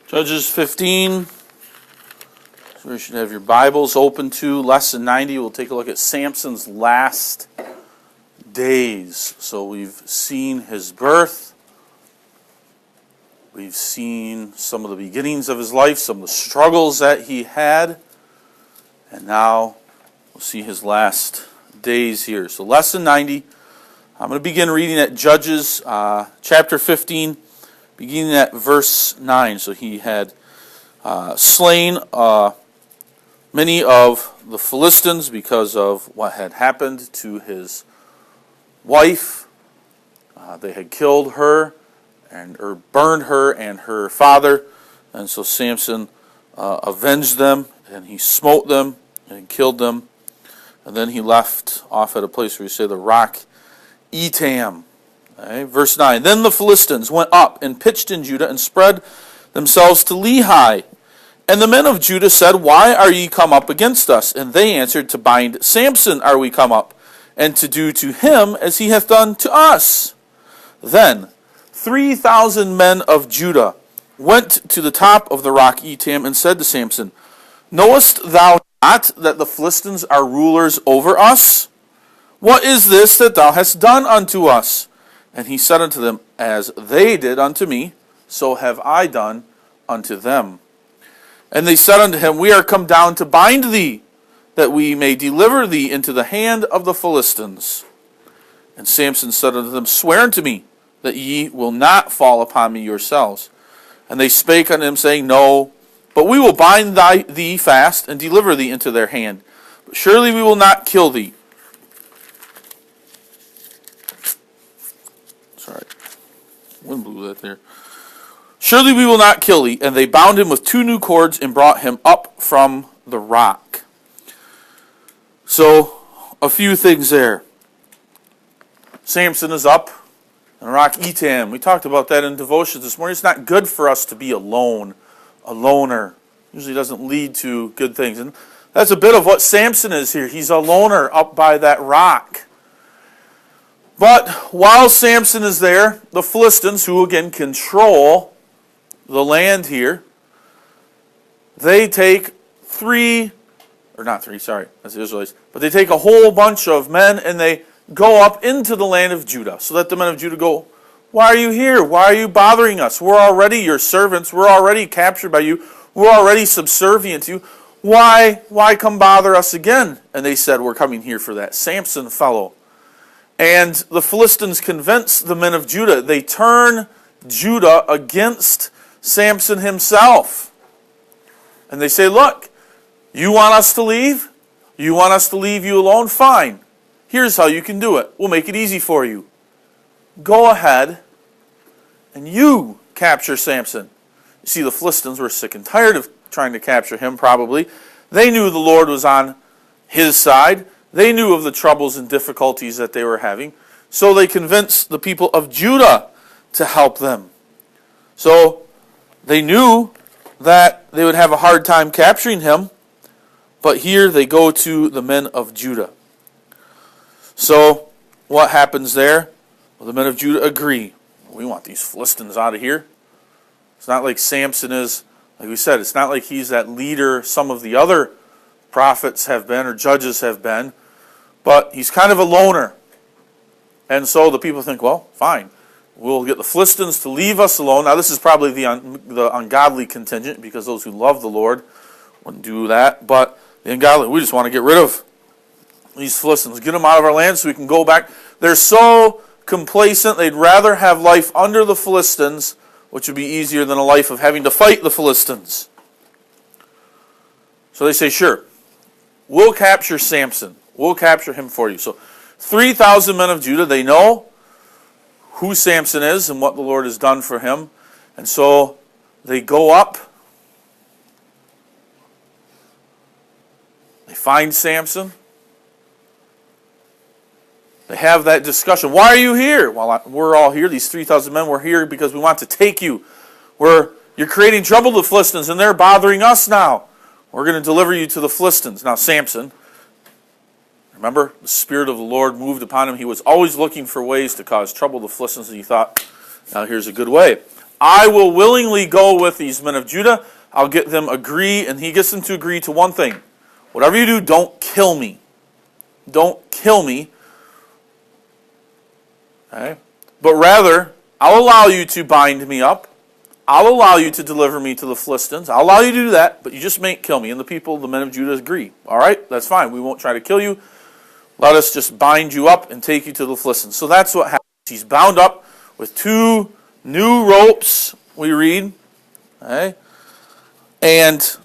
Judges 15. So you should have your Bibles open to Lesson 90. We'll take a look at Samson's last days. So we've seen his birth. We've seen some of the beginnings of his life, some of the struggles that he had. And now we'll see his last days here. So Lesson 90. I'm going to begin reading at Judges chapter 15. Beginning at verse 9, so he had slain many of the Philistines because of what had happened to his wife. They had killed her or burned her and her father, and so Samson avenged them, and he smote them and killed them, and then he left off at a place where you say the rock Etam. Okay, verse 9, Then the Philistines went up and pitched in Judah and spread themselves to Lehi. And the men of Judah said, Why are ye come up against us? And they answered, To bind Samson are we come up, and to do to him as he hath done to us. Then 3,000 men of Judah went to the top of the rock Etam and said to Samson, Knowest thou not that the Philistines are rulers over us? What is this that thou hast done unto us? And he said unto them, As they did unto me, so have I done unto them. And they said unto him, We are come down to bind thee, that we may deliver thee into the hand of the Philistines. And Samson said unto them, Swear unto me, that ye will not fall upon me yourselves. And they spake unto him, saying, No, but we will bind thee fast, and deliver thee into their hand. But surely we will not kill thee. Sorry, wind blew that there. Surely we will not kill thee. And they bound him with 2 new cords and brought him up from the rock. So, a few things there. Samson is up on rock Etam. We talked about that in devotions this morning. It's not good for us to be alone, a loner. Usually doesn't lead to good things. And that's a bit of what Samson is here. He's a loner up by that rock. But while Samson is there, the Philistines, who again control the land here, they take that's the Israelites, but they take a whole bunch of men and they go up into the land of Judah, so that the men of Judah go, Why are you here? Why are you bothering us? We're already your servants. We're already captured by you. We're already subservient to you. Why come bother us again? And they said, We're coming here for that Samson fellow. And the Philistines convince the men of Judah. They turn Judah against Samson himself. And they say, Look, you want us to leave? You want us to leave you alone? Fine. Here's how you can do it. We'll make it easy for you. Go ahead and you capture Samson. You see, the Philistines were sick and tired of trying to capture him, probably. They knew the Lord was on his side. They knew of the troubles and difficulties that they were having, so they convinced the people of Judah to help them. So they knew that they would have a hard time capturing him, but here they go to the men of Judah. So what happens there? Well, the men of Judah agree. We want these Philistines out of here. It's not like Samson is, like we said, it's not like he's that leader some of the other prophets have been or judges have been, but he's kind of a loner. And so the people think, well, fine, we'll get the Philistines to leave us alone. Now this is probably the ungodly contingent, because those who love the Lord wouldn't do that, but the ungodly, we just want to get rid of these Philistines, get them out of our land so we can go back. They're so complacent, they'd rather have life under the Philistines, which would be easier than a life of having to fight the Philistines. So they say, sure, we'll capture Samson. We'll capture him for you. So 3,000 men of Judah, they know who Samson is and what the Lord has done for him. And so they go up. They find Samson. They have that discussion. Why are you here? Well, we're all here. These 3,000 men, we're here because we want to take you. You're creating trouble to the Philistines, and they're bothering us now. We're going to deliver you to the Philistines. Now, Samson, remember, the Spirit of the Lord moved upon him. He was always looking for ways to cause trouble to the Philistines, and he thought, now here's a good way. I will willingly go with these men of Judah. I'll get them agree, and he gets them to agree to one thing. Whatever you do, don't kill me. Don't kill me. Okay? But rather, I'll allow you to bind me up. I'll allow you to deliver me to the Philistines. I'll allow you to do that, but you just may kill me. And the people, the men of Judah, agree. All right, that's fine. We won't try to kill you. Let us just bind you up and take you to the Philistines. So that's what happens. He's bound up with 2 new ropes, we read. Okay? And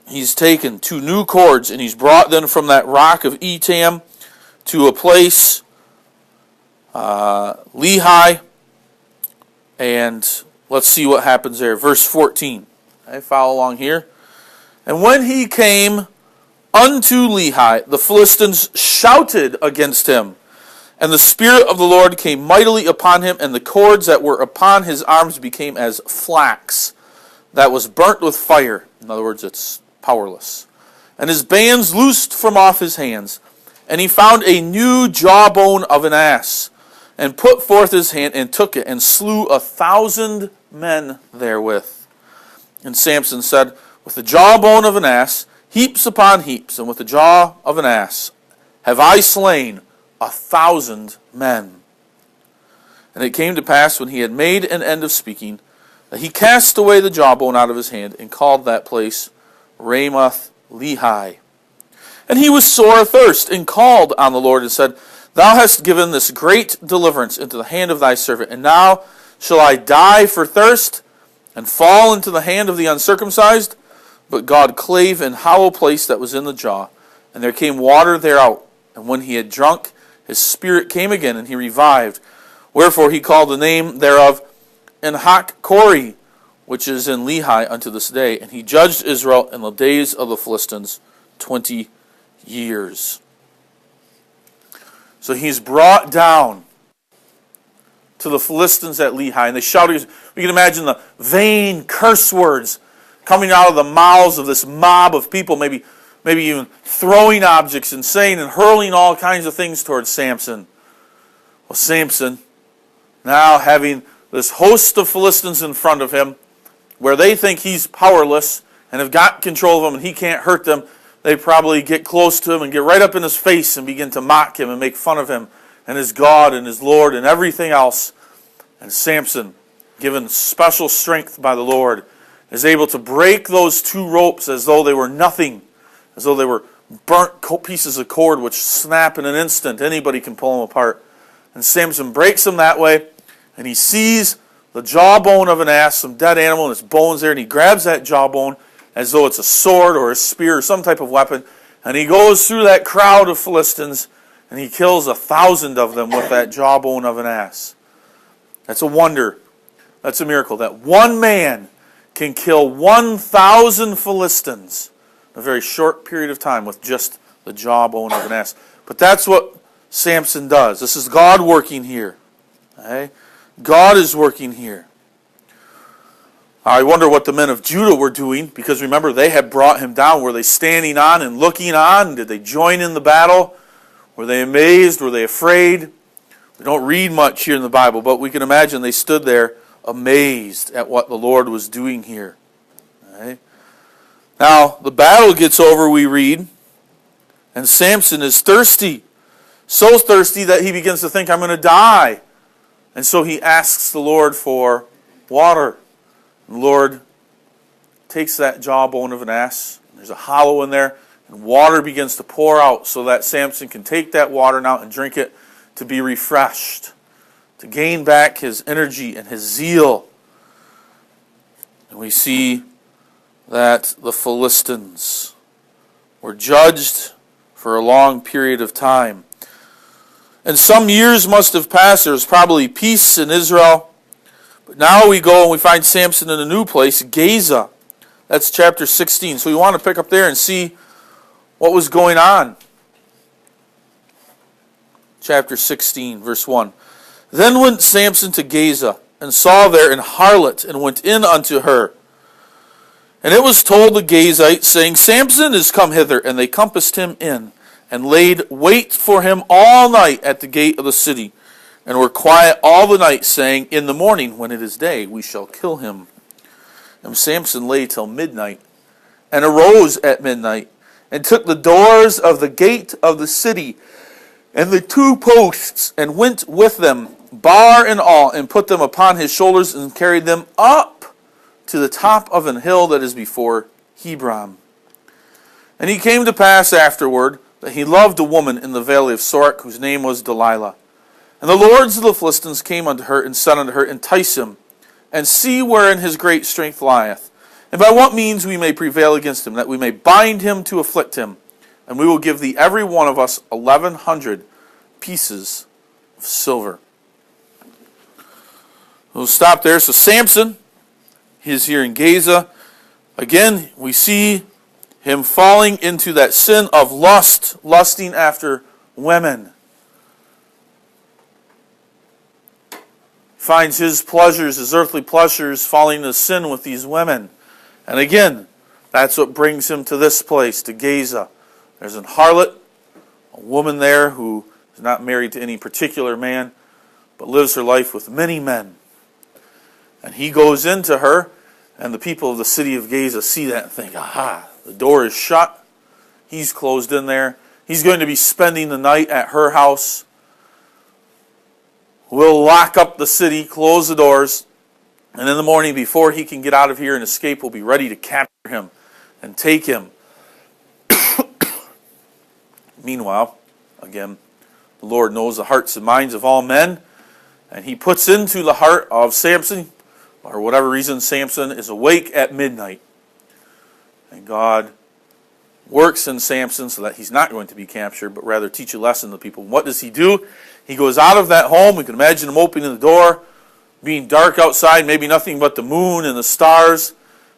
he's taken 2 new cords, and he's brought them from that rock of Etam to a place, Lehi. And let's see what happens there. Verse 14. Okay, follow along here. And when he came unto Lehi, the Philistines shouted against him. And the Spirit of the Lord came mightily upon him, and the cords that were upon his arms became as flax that was burnt with fire. In other words, it's powerless. And his bands loosed from off his hands. And he found a new jawbone of an ass, and put forth his hand, and took it, and slew 1,000 men therewith. And Samson said, with the jawbone of an ass, heaps upon heaps, and with the jaw of an ass, have I slain 1,000 men. And it came to pass, when he had made an end of speaking, that he cast away the jawbone out of his hand, and called that place Ramoth Lehi. And he was sore athirst, and called on the Lord, and said, Thou hast given this great deliverance into the hand of thy servant, and now shall I die for thirst, and fall into the hand of the uncircumcised? But God clave an hollow place that was in the jaw, and there came water thereout. And when he had drunk, his spirit came again, and he revived. Wherefore he called the name thereof Enhakkore, which is in Lehi unto this day. And he judged Israel in the days of the Philistines 20 years. So he's brought down to the Philistines at Lehi, and they shouted. We can imagine the vain curse words coming out of the mouths of this mob of people, maybe even throwing objects and saying and hurling all kinds of things towards Samson. Well, Samson, now having this host of Philistines in front of him, where they think he's powerless and have got control of them and he can't hurt them, they probably get close to him and get right up in his face and begin to mock him and make fun of him and his God and his Lord and everything else. And Samson, given special strength by the Lord, is able to break those 2 ropes as though they were nothing, as though they were burnt pieces of cord which snap in an instant. Anybody can pull them apart. And Samson breaks them that way, and he sees the jawbone of an ass, some dead animal, and its bones there, and he grabs that jawbone as though it's a sword or a spear or some type of weapon, and he goes through that crowd of Philistines, and he kills 1,000 of them with that jawbone of an ass. That's a wonder. That's a miracle. That one man can kill 1,000 Philistines in a very short period of time with just the jawbone of an ass. But that's what Samson does. This is God working here. Okay? God is working here. I wonder what the men of Judah were doing, because remember, they had brought him down. Were they standing on and looking on? Did they join in the battle? Were they amazed? Were they afraid? We don't read much here in the Bible, but we can imagine they stood there amazed at what the Lord was doing here. Okay? Now, the battle gets over, we read, and Samson is thirsty. So thirsty that he begins to think, I'm going to die. And so he asks the Lord for water. And the Lord takes that jawbone of an ass, there's a hollow in there, and water begins to pour out so that Samson can take that water now and drink it to be refreshed, to gain back his energy and his zeal. And we see that the Philistines were judged for a long period of time. And some years must have passed. There was probably peace in Israel. But now we go and we find Samson in a new place, Gaza. That's chapter 16. So we want to pick up there and see what was going on. Chapter 16, verse 1. Then went Samson to Gaza, and saw there an harlot, and went in unto her. And it was told the Gazites, saying, Samson is come hither. And they compassed him in, and laid wait for him all night at the gate of the city. and were quiet all the night, saying, in the morning, when it is day, we shall kill him. And Samson lay till midnight, and arose at midnight, and took the doors of the gate of the city, and the 2 posts, and went with them, bar and all, and put them upon his shoulders, and carried them up to the top of an hill that is before Hebron. And he came to pass afterward, that he loved a woman in the valley of Sorek, whose name was Delilah. And the lords of the Philistines came unto her, and said unto her, entice him, and see wherein his great strength lieth, and by what means we may prevail against him, that we may bind him to afflict him. And we will give thee every one of us 1,100 pieces of silver. We'll stop there. So Samson, he is here in Gaza. Again, we see him falling into that sin of lust, lusting after women. Finds his pleasures, his earthly pleasures, falling into sin with these women. And again, that's what brings him to this place, to Gaza. There's an harlot, a woman there who is not married to any particular man, but lives her life with many men. And he goes into her, and the people of the city of Gaza see that and think, aha, the door is shut. He's closed in there. He's going to be spending the night at her house. We'll lock up the city, close the doors, and in the morning, before he can get out of here and escape, we'll be ready to capture him and take him. Meanwhile, again, the Lord knows the hearts and minds of all men, and he puts into the heart of Samson, for whatever reason, Samson is awake at midnight. And God works in Samson so that he's not going to be captured, but rather teach a lesson to people. What does he do? He goes out of that home. We can imagine him opening the door, being dark outside, maybe nothing but the moon and the stars,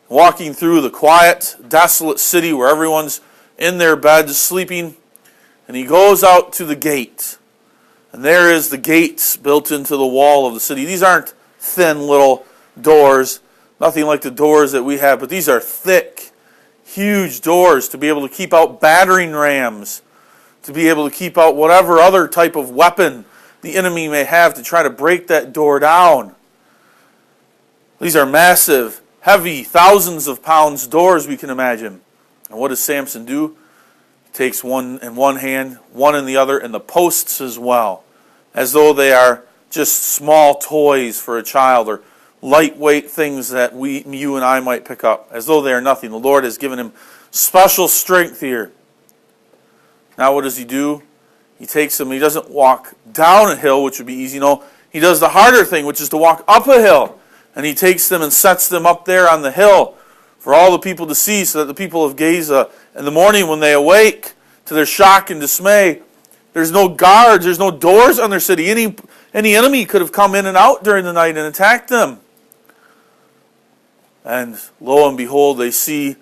walking through the quiet, desolate city where everyone's in their beds sleeping. And he goes out to the gate. And there is the gates built into the wall of the city. These aren't thin little doors, nothing like the doors that we have, but these are thick, huge doors to be able to keep out battering rams, to be able to keep out whatever other type of weapon the enemy may have to try to break that door down. These are massive, heavy, thousands of pounds doors, we can imagine. And what does Samson do? He takes one in one hand, one in the other, and the posts as well, as though they are just small toys for a child, or lightweight things that you and I might pick up, as though they are nothing. The Lord has given him special strength here. Now what does he do? He takes them, he doesn't walk down a hill, which would be easy. No, he does the harder thing, which is to walk up a hill. And he takes them and sets them up there on the hill for all the people to see, so that the people of Gaza, in the morning when they awake, to their shock and dismay, there's no guards, there's no doors on their city. Any enemy could have come in and out during the night and attacked them. And lo and behold, they see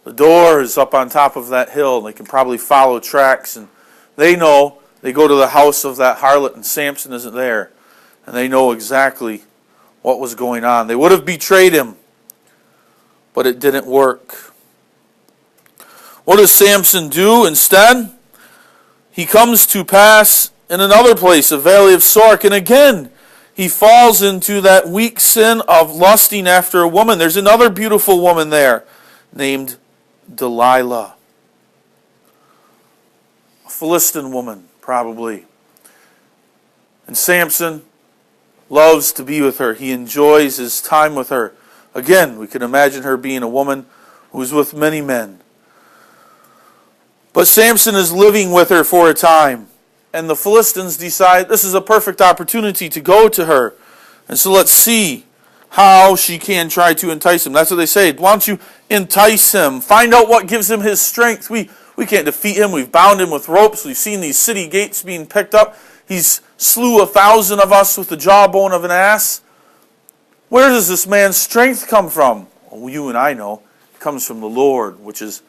the doors up on top of that hill. They can probably follow tracks, and they know. They go to the house of that harlot, and Samson isn't there. And they know exactly what was going on. They would have betrayed him, but it didn't work. What does Samson do instead? He comes to pass in another place, a valley of Sorek, and again, he falls into that weak sin of lusting after a woman. There's another beautiful woman there named Delilah. A Philistine woman, probably. And Samson loves to be with her. He enjoys his time with her. Again, we can imagine her being a woman who is with many men. But Samson is living with her for a time. And the Philistines decide this is a perfect opportunity to go to her. And so let's see how she can try to entice him. That's what they say. Why don't you entice him? Find out what gives him his strength. We can't defeat him. We've bound him with ropes. We've seen these city gates being picked up. He's slew 1,000 of us with the jawbone of an ass. Where does this man's strength come from? Well, you and I know. It comes from the Lord, which is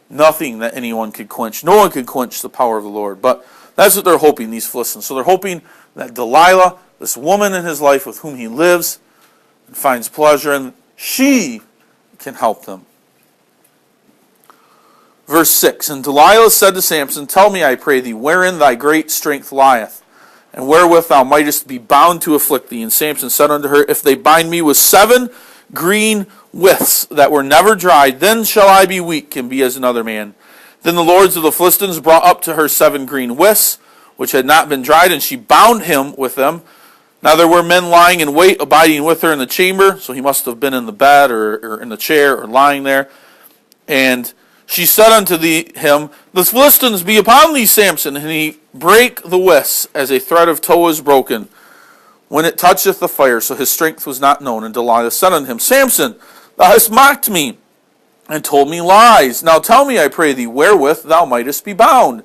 nothing that anyone could quench. No one could quench the power of the Lord. But that's what they're hoping, these Philistines. So they're hoping that Delilah, this woman in his life with whom he lives and finds pleasure, and she can help them. Verse 6, and Delilah said to Samson, tell me, I pray thee, wherein thy great strength lieth, and wherewith thou mightest be bound to afflict thee. And Samson said unto her, If they bind me with 7 green withs that were never dried, then shall I be weak and be as another man. Then the lords of the Philistines brought up to her 7 green withs, which had not been dried, and she bound him with them. Now there were men lying in wait, abiding with her in the chamber, so he must have been in the bed or in the chair or lying there. And she said unto him, The Philistines be upon thee, Samson. And he brake the withs as a thread of tow is broken when it toucheth the fire, so his strength was not known. And Delilah said unto him, Samson, thou hast mocked me, and told me lies. Now tell me, I pray thee, wherewith thou mightest be bound.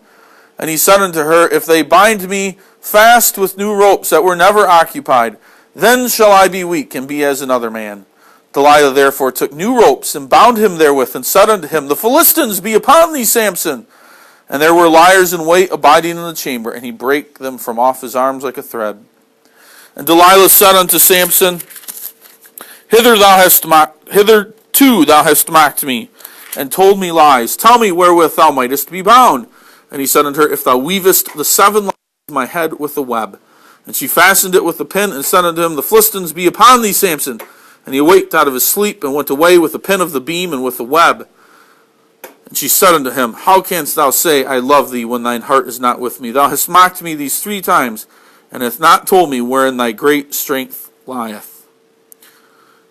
And he said unto her, If they bind me fast with new ropes that were never occupied, then shall I be weak and be as another man. Delilah therefore took new ropes and bound him therewith, and said unto him, The Philistines be upon thee, Samson. And there were liers in wait abiding in the chamber, and he brake them from off his arms like a thread. And Delilah said unto Samson, Hitherto thou hast mocked me, and told me lies. Tell me wherewith thou mightest be bound. And he said unto her, If thou weavest the 7 lines of my head with a web. And she fastened it with a pin, and said unto him, The Philistines be upon thee, Samson. And he awaked out of his sleep, and went away with the pin of the beam and with the web. And she said unto him, How canst thou say, I love thee, when thine heart is not with me? Thou hast mocked me these 3 times, and hast not told me wherein thy great strength lieth.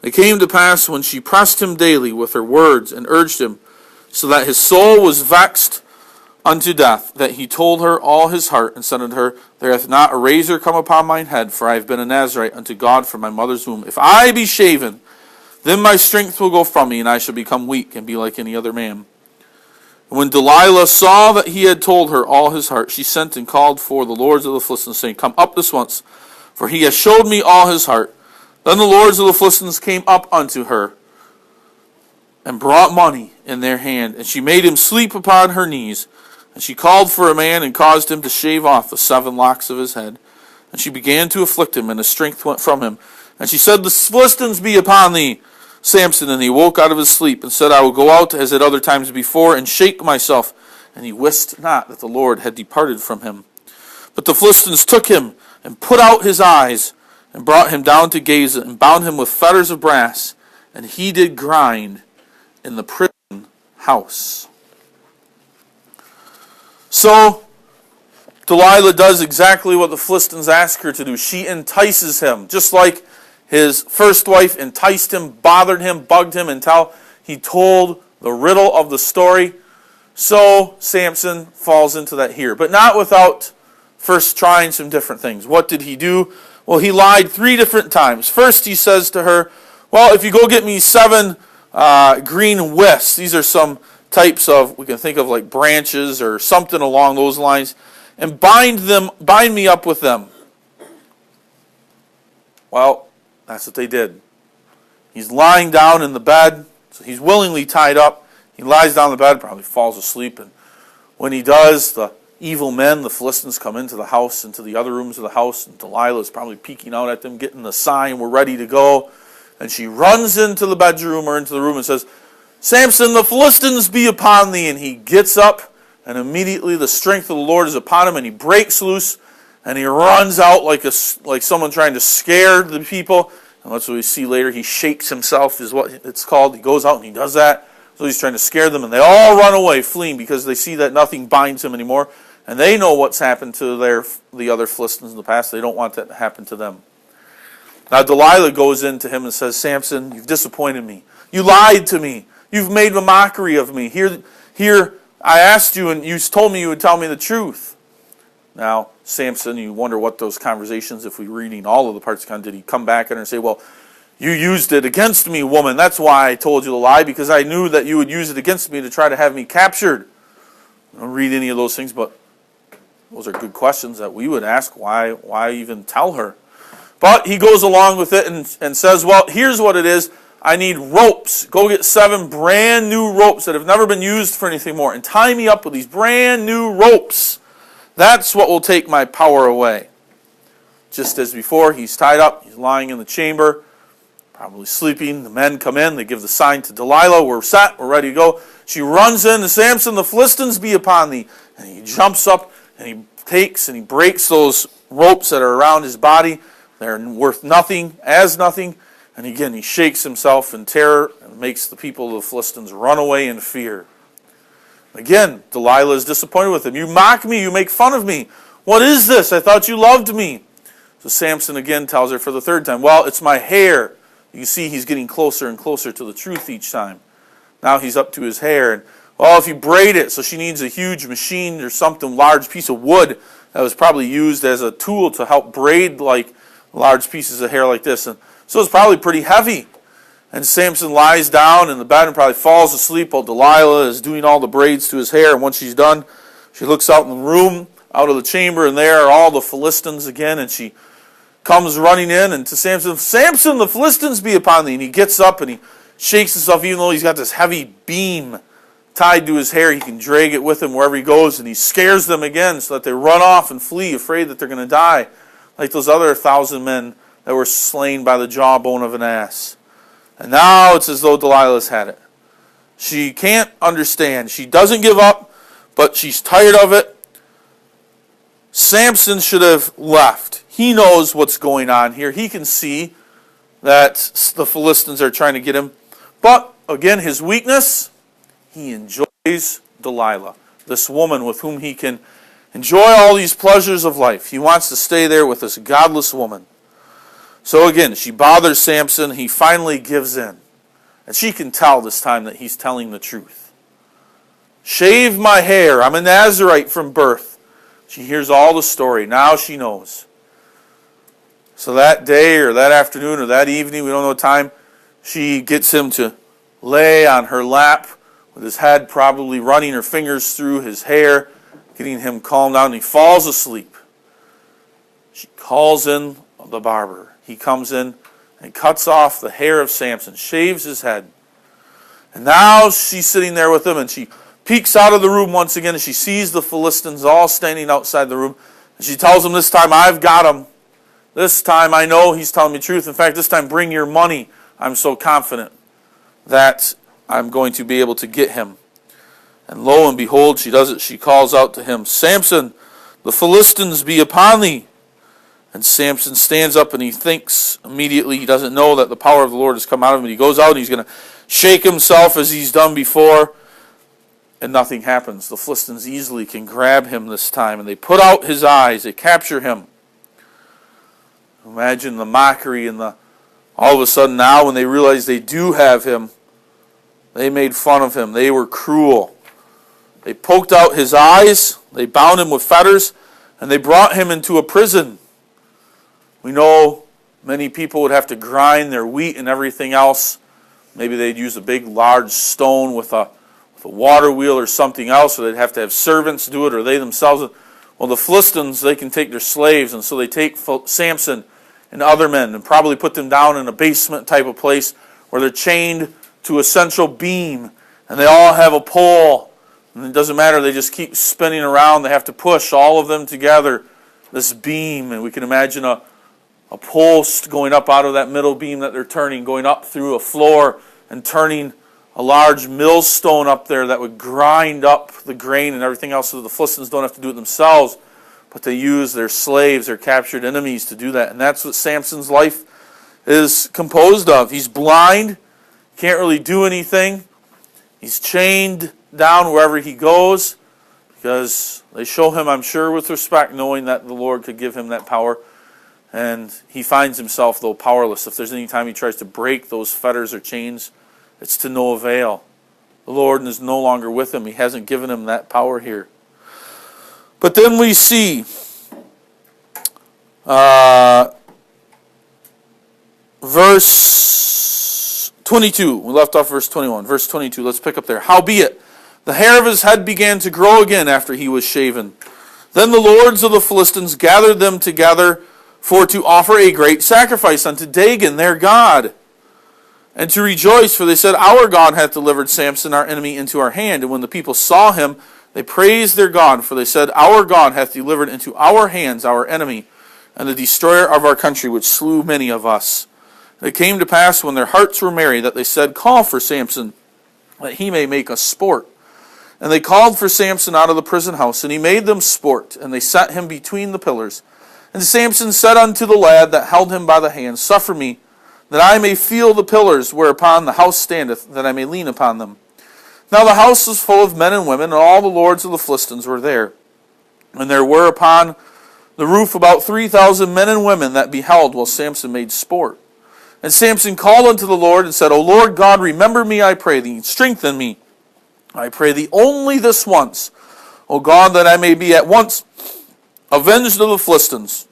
It came to pass, when she pressed him daily with her words, and urged him, so that his soul was vexed unto death, that he told her all his heart, and said unto her, There hath not a razor come upon mine head, for I have been a Nazarite unto God from my mother's womb. If I be shaven, then my strength will go from me, and I shall become weak, and be like any other man. And when Delilah saw that he had told her all his heart, she sent and called for the lords of the Philistines, saying, Come up this once, for he hath showed me all his heart. Then the lords of the Philistines came up unto her, and brought money in their hand, and she made him sleep upon her knees. And she called for a man, and caused him to shave off the 7 locks of his head. And she began to afflict him, and his strength went from him. And she said, The Philistines be upon thee, Samson. And he woke out of his sleep, and said, I will go out as at other times before, and shake myself. And he wist not that the Lord had departed from him. But the Philistines took him, and put out his eyes, and brought him down to Gaza, and bound him with fetters of brass. And he did grind in the prison house. So, Delilah does exactly what the Philistines ask her to do. She entices him, just like his first wife enticed him, bothered him, bugged him until he told the riddle of the story. So, Samson falls into that here, but not without first trying some different things. What did he do? Well, he lied 3 different times. First, he says to her, Well, if you go get me 7 green withs, these are some types of, we can think of like branches or something along those lines, and bind me up with them. Well, that's what they did. He's lying down in the bed, so he's willingly tied up. He lies down in the bed, probably falls asleep, and when he does, the evil men, the Philistines, come into the house, into the other rooms of the house, and Delilah is probably peeking out at them, getting the sign, we're ready to go, and she runs into the bedroom or into the room and says, Samson, the Philistines be upon thee. And he gets up, and immediately the strength of the Lord is upon him, and he breaks loose, and he runs out like someone trying to scare the people. And that's what we see later. He shakes himself, is what it's called. He goes out and he does that. So he's trying to scare them, and they all run away, fleeing, because they see that nothing binds him anymore. And they know what's happened to the other Philistines in the past. They don't want that to happen to them. Now Delilah goes in to him and says, Samson, you've disappointed me. You lied to me. You've made a mockery of me. Here, I asked you, and you told me you would tell me the truth. Now, Samson, you wonder what those conversations, if we're reading all of the parts, did he come back at her and say, Well, you used it against me, woman. That's why I told you the lie, because I knew that you would use it against me to try to have me captured. I don't read any of those things, but those are good questions that we would ask. Why even tell her? But he goes along with it and says, Well, here's what it is. I need ropes. Go get 7 brand new ropes that have never been used for anything more, and tie me up with these brand new ropes. That's what will take my power away. Just as before, he's tied up. He's lying in the chamber, probably sleeping. The men come in. They give the sign to Delilah. We're set. We're ready to go. She runs in to Samson. The Philistines be upon thee. And he jumps up, and he takes and he breaks those ropes that are around his body. They're worth nothing, as nothing. And again, he shakes himself in terror and makes the people of the Philistines run away in fear. Again, Delilah is disappointed with him. You mock me, you make fun of me. What is this? I thought you loved me. So Samson again tells her for the third time, well, it's my hair. You see he's getting closer and closer to the truth each time. Now he's up to his hair. And, well, if you braid it, so she needs a huge machine or something, large piece of wood that was probably used as a tool to help braid like large pieces of hair like this. And so it's probably pretty heavy. And Samson lies down in the bed and probably falls asleep while Delilah is doing all the braids to his hair. And once she's done, she looks out in the room, out of the chamber, and there are all the Philistines again. And she comes running in and to Samson, Samson, the Philistines be upon thee. And he gets up and he shakes himself, even though he's got this heavy beam tied to his hair. He can drag it with him wherever he goes. And he scares them again so that they run off and flee, afraid that they're going to die, like those other 1,000 men that were slain by the jawbone of an ass. And now it's as though Delilah's had it. She can't understand. She doesn't give up, but she's tired of it. Samson should have left. He knows what's going on here. He can see that the Philistines are trying to get him. But, again, his weakness, he enjoys Delilah, this woman with whom he can enjoy all these pleasures of life. He wants to stay there with this godless woman. So again, she bothers Samson. He finally gives in. And she can tell this time that he's telling the truth. Shave my hair. I'm a Nazirite from birth. She hears all the story. Now she knows. So that day or that afternoon or that evening, we don't know what time, she gets him to lay on her lap with his head probably running her fingers through his hair, getting him calmed down. And he falls asleep. She calls in the barber. He comes in and cuts off the hair of Samson, shaves his head. And now she's sitting there with him, and she peeks out of the room once again, and she sees the Philistines all standing outside the room. And she tells him, this time I've got him. This time I know he's telling me the truth. In fact, this time bring your money. I'm so confident that I'm going to be able to get him. And lo and behold, she does it. She calls out to him, Samson, the Philistines be upon thee. And Samson stands up and he thinks immediately, he doesn't know that the power of the Lord has come out of him. He goes out and he's going to shake himself as he's done before. And nothing happens. The Philistines easily can grab him this time. And they put out his eyes. They capture him. Imagine the mockery and all of a sudden now when they realize they do have him, they made fun of him. They were cruel. They poked out his eyes. They bound him with fetters. And they brought him into a prison. We know many people would have to grind their wheat and everything else. Maybe they'd use a big, large stone with a water wheel or something else, or they'd have to have servants do it, or they themselves. Well, the Philistines, they can take their slaves, and so they take Samson and other men and probably put them down in a basement type of place where they're chained to a central beam, and they all have a pole. And it doesn't matter, they just keep spinning around. They have to push all of them together, this beam, and we can imagine a post going up out of that middle beam that they're turning, going up through a floor and turning a large millstone up there that would grind up the grain and everything else so the Philistines don't have to do it themselves, but they use their slaves, their captured enemies to do that. And that's what Samson's life is composed of. He's blind, can't really do anything. He's chained down wherever he goes because they show him, I'm sure, with respect, knowing that the Lord could give him that power. And he finds himself, though, powerless. If there's any time he tries to break those fetters or chains, it's to no avail. The Lord is no longer with him. He hasn't given him that power here. But then we see verse 22. We left off verse 21. Verse 22, let's pick up there. Howbeit, the hair of his head began to grow again after he was shaven. Then the lords of the Philistines gathered them together for to offer a great sacrifice unto Dagon, their god, and to rejoice, for they said, our God hath delivered Samson, our enemy, into our hand. And when the people saw him, they praised their God, for they said, our God hath delivered into our hands our enemy, and the destroyer of our country, which slew many of us. And it came to pass, when their hearts were merry, that they said, call for Samson, that he may make us sport. And they called for Samson out of the prison house, and he made them sport, and they set him between the pillars. And Samson said unto the lad that held him by the hand, Suffer me, that I may feel the pillars whereupon the house standeth, that I may lean upon them. Now the house was full of men and women, and all the lords of the Philistines were there. And there were upon the roof about 3,000 men and women that beheld while Samson made sport. And Samson called unto the Lord and said, O Lord God, remember me, I pray thee, strengthen me, I pray thee, only this once, O God, that I may be at once avenged of the Philistines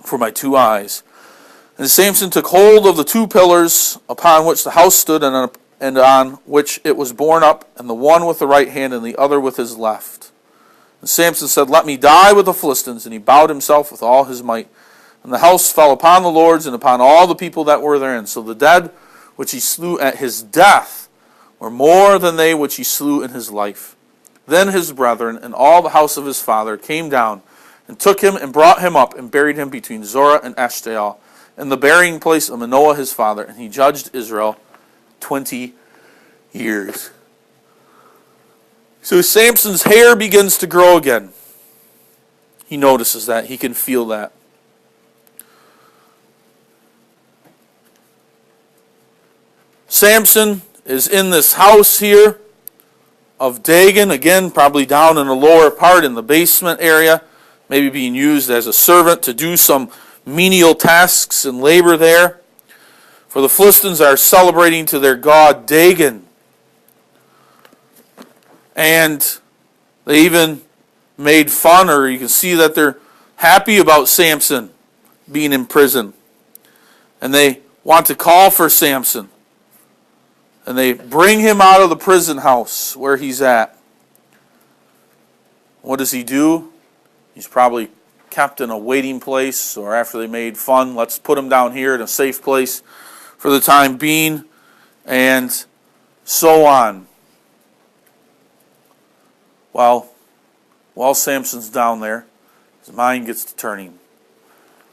for my 2 eyes. And Samson took hold of the 2 pillars upon which the house stood, and on which it was borne up, and the one with the right hand, and the other with his left. And Samson said, Let me die with the Philistines. And he bowed himself with all his might. And the house fell upon the lords, and upon all the people that were therein. So the dead which he slew at his death were more than they which he slew in his life. Then his brethren and all the house of his father came down, and took him, and brought him up, and buried him between Zorah and Eshtaol, in the burying place of Manoah his father. And he judged Israel 20 years. So Samson's hair begins to grow again. He notices that. He can feel that. Samson is in this house here of Dagon, again, probably down in the lower part in the basement area, maybe being used as a servant to do some menial tasks and labor there. For the Philistines are celebrating to their god Dagon. And they even made fun, or you can see that they're happy about Samson being in prison. And they want to call for Samson. And they bring him out of the prison house where he's at. What does he do? He's probably kept in a waiting place, or after they made fun, let's put him down here in a safe place for the time being, and so on. Well, while Samson's down there, his mind gets to turning.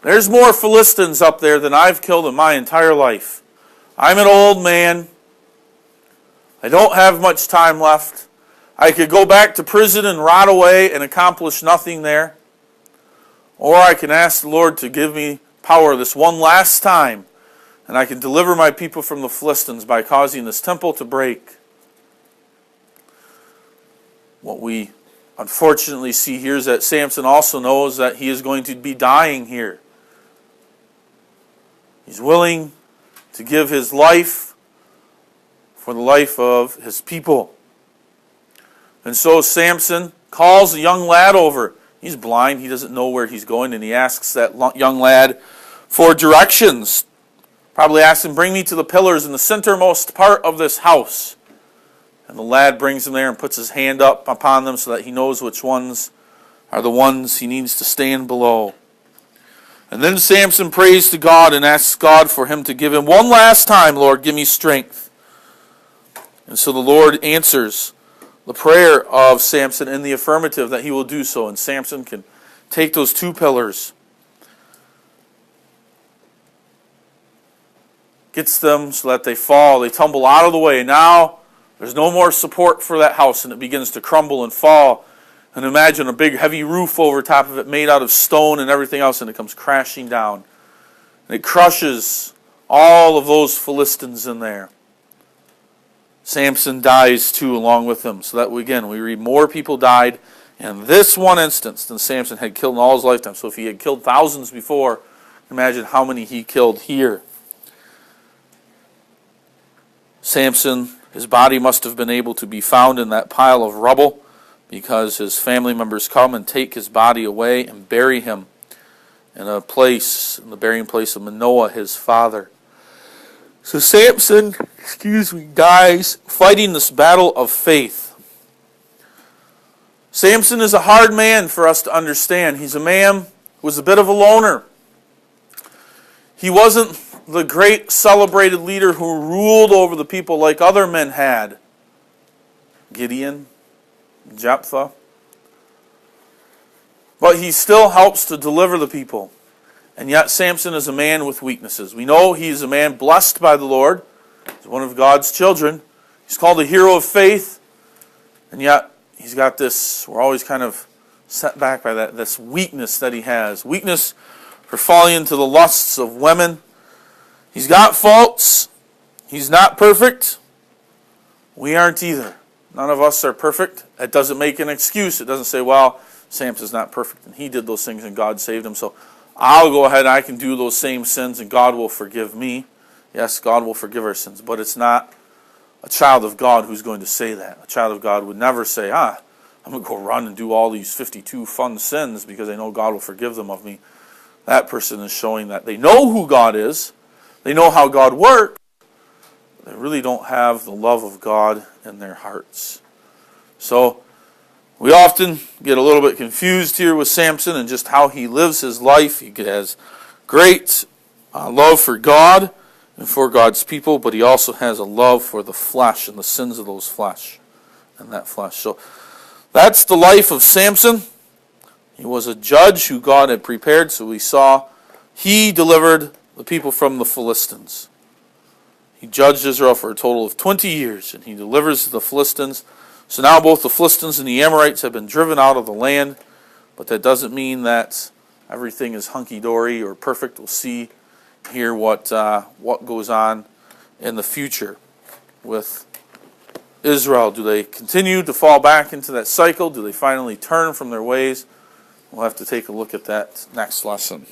There's more Philistines up there than I've killed in my entire life. I'm an old man. I don't have much time left. I could go back to prison and rot away and accomplish nothing there. Or I can ask the Lord to give me power this one last time, and I can deliver my people from the Philistines by causing this temple to break. What we unfortunately see here is that Samson also knows that he is going to be dying here. He's willing to give his life for the life of his people. And so Samson calls a young lad over. He's blind, he doesn't know where he's going, and he asks that young lad for directions. Probably asks him, bring me to the pillars in the centermost part of this house. And the lad brings him there and puts his hand up upon them so that he knows which ones are the ones he needs to stand below. And then Samson prays to God and asks God for him to give him one last time, Lord, give me strength. And so the Lord answers the prayer of Samson in the affirmative that he will do so. And Samson can take those 2 pillars, gets them so that they fall, they tumble out of the way. Now there's no more support for that house, and it begins to crumble and fall. And imagine a big heavy roof over top of it made out of stone and everything else, and it comes crashing down. And it crushes all of those Philistines in there. Samson dies too along with them. So that, again, we read more people died in this one instance than Samson had killed in all his lifetime. So if he had killed thousands before, imagine how many he killed here. Samson, his body must have been able to be found in that pile of rubble, because his family members come and take his body away and bury him in a place, in the burying place of Manoah, his father. So Samson, dies fighting this battle of faith. Samson is a hard man for us to understand. He's a man who was a bit of a loner. He wasn't the great celebrated leader who ruled over the people like other men had. Gideon, Jephthah. But he still helps to deliver the people. And yet Samson is a man with weaknesses. We know he's a man blessed by the Lord. He's one of God's children. He's called a hero of faith. And yet he's got this, we're always kind of set back by this weakness that he has. Weakness for falling into the lusts of women. He's got faults. He's not perfect. We aren't either. None of us are perfect. It doesn't make an excuse. It doesn't say, well, Samson's not perfect and he did those things and God saved him, so I'll go ahead and I can do those same sins and God will forgive me. Yes, God will forgive our sins, but it's not a child of God who's going to say that. A child of God would never say, I'm going to go run and do all these 52 fun sins because I know God will forgive them of me. That person is showing that they know who God is. They know how God works. They really don't have the love of God in their hearts. So we often get a little bit confused here with Samson and just how he lives his life. He has great love for God and for God's people, but he also has a love for the flesh and the sins of those flesh and that flesh. So that's the life of Samson. He was a judge who God had prepared, so we saw he delivered the people from the Philistines. He judged Israel for a total of 20 years, and he delivers the Philistines. So now both the Philistines and the Amorites have been driven out of the land, but that doesn't mean that everything is hunky-dory or perfect. We'll see here what goes on in the future with Israel. Do they continue to fall back into that cycle? Do they finally turn from their ways? We'll have to take a look at that next lesson.